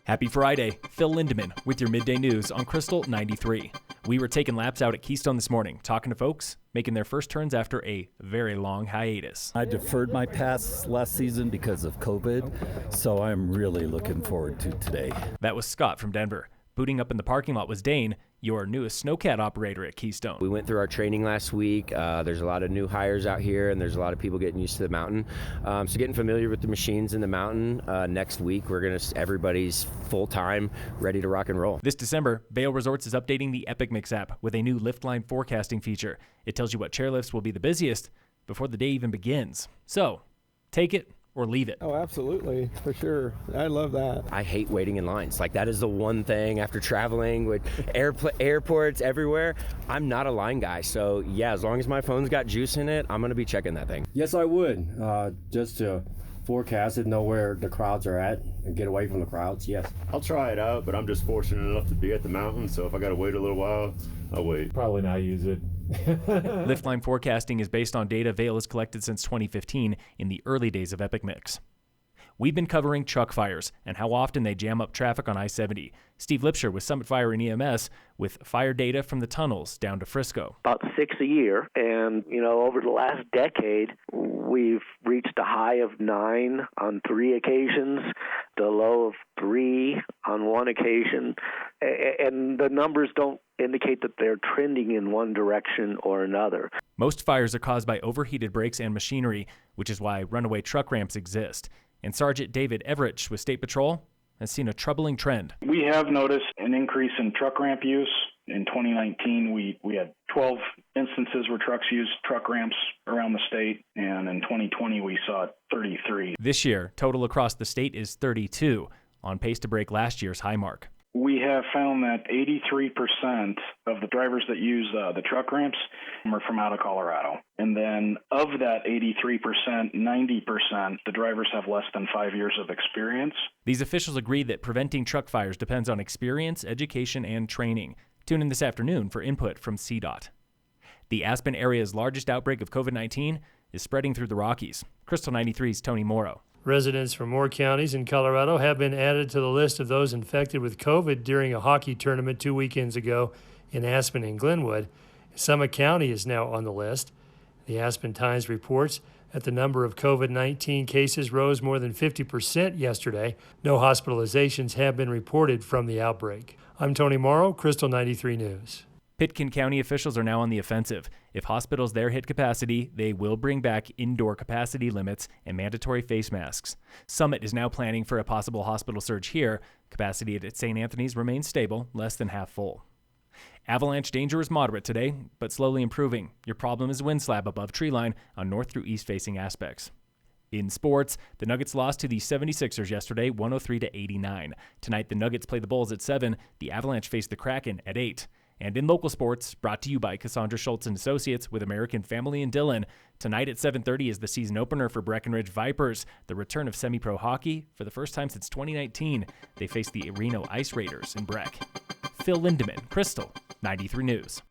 Happy Friday. Phil Lindeman with your midday news on Krystal 93. We were taking laps out at Keystone this morning, talking to folks making their first turns after a very long hiatus. I deferred my pass last season because of COVID, so I'm really looking forward to today. That was Scott from Denver. Booting up in the parking lot was Dane, your newest snowcat operator at Keystone. We went through our training last week. There's a lot of new hires out here, and there's a lot of people getting used to the mountain. So getting familiar with the machines in the mountain. Next week, everybody's full-time, ready to rock and roll. This December, Vail Resorts is updating the Epic Mix app with a new lift line forecasting feature. It tells you what chairlifts will be the busiest before the day even begins. So, take it or leave it. Oh, absolutely, for sure. I love that. I hate waiting in lines. Like, that is the one thing after traveling with airports everywhere. I'm not a line guy, so yeah, as long as my phone's got juice in it, I'm going to be checking that thing. Yes, I would. Just to forecast it, know where the crowds are at, and get away from the crowds, yes. I'll try it out, but I'm just fortunate enough to be at the mountain, so if I got to wait a little while, I'll wait. Probably not use it. Lift line forecasting is based on data Vail has collected since 2015 in the early days of Epic Mix. We've been covering truck fires and how often they jam up traffic on I-70. Steve Lipsher with Summit Fire and EMS with fire data from the tunnels down to Frisco. About 6 a year, and over the last decade, we've reached a high of 9 on 3 occasions, the low of 3 on 1 occasion, and the numbers don't indicate that they're trending in one direction or another. Most fires are caused by overheated brakes and machinery, which is why runaway truck ramps exist. And Sergeant David Everett with State Patrol has seen a troubling trend. We have noticed an increase in truck ramp use. In 2019, we had 12 instances where trucks used truck ramps around the state, and in 2020, we saw 33. This year, total across the state is 32, on pace to break last year's high mark. We have found that 83% of the drivers that use the truck ramps are from out of Colorado. And then of that 83%, 90%, the drivers have less than 5 years of experience. These officials agree that preventing truck fires depends on experience, education, and training. Tune in this afternoon for input from CDOT. The Aspen-area's largest outbreak of COVID-19 is spreading through the Rockies. Krystal 93's Tony Morrow. Residents from more counties in Colorado have been added to the list of those infected with COVID during a hockey tournament 2 weekends ago in Aspen and Glenwood. Summit County is now on the list. The Aspen Times reports that the number of COVID-19 cases rose more than 50% yesterday. No hospitalizations have been reported from the outbreak. I'm Tony Morrow, Krystal 93 News. Pitkin County officials are now on the offensive. If hospitals there hit capacity, they will bring back indoor capacity limits and mandatory face masks. Summit is now planning for a possible hospital surge here. Capacity at St. Anthony's remains stable, less than half full. Avalanche danger is moderate today, but slowly improving. Your problem is wind slab above tree line on north through east facing aspects. In sports, the Nuggets lost to the 76ers yesterday, 103-89. Tonight, the Nuggets play the Bulls at 7. The Avalanche face the Kraken at 8. And in local sports, brought to you by Cassandra Schultz & Associates with American Family in Dillon. Tonight at 7:30 is the season opener for Breckenridge Vipers, the return of semi-pro hockey for the first time since 2019. They face the Reno Ice Raiders in Breck. Phil Lindeman, Krystal 93 News.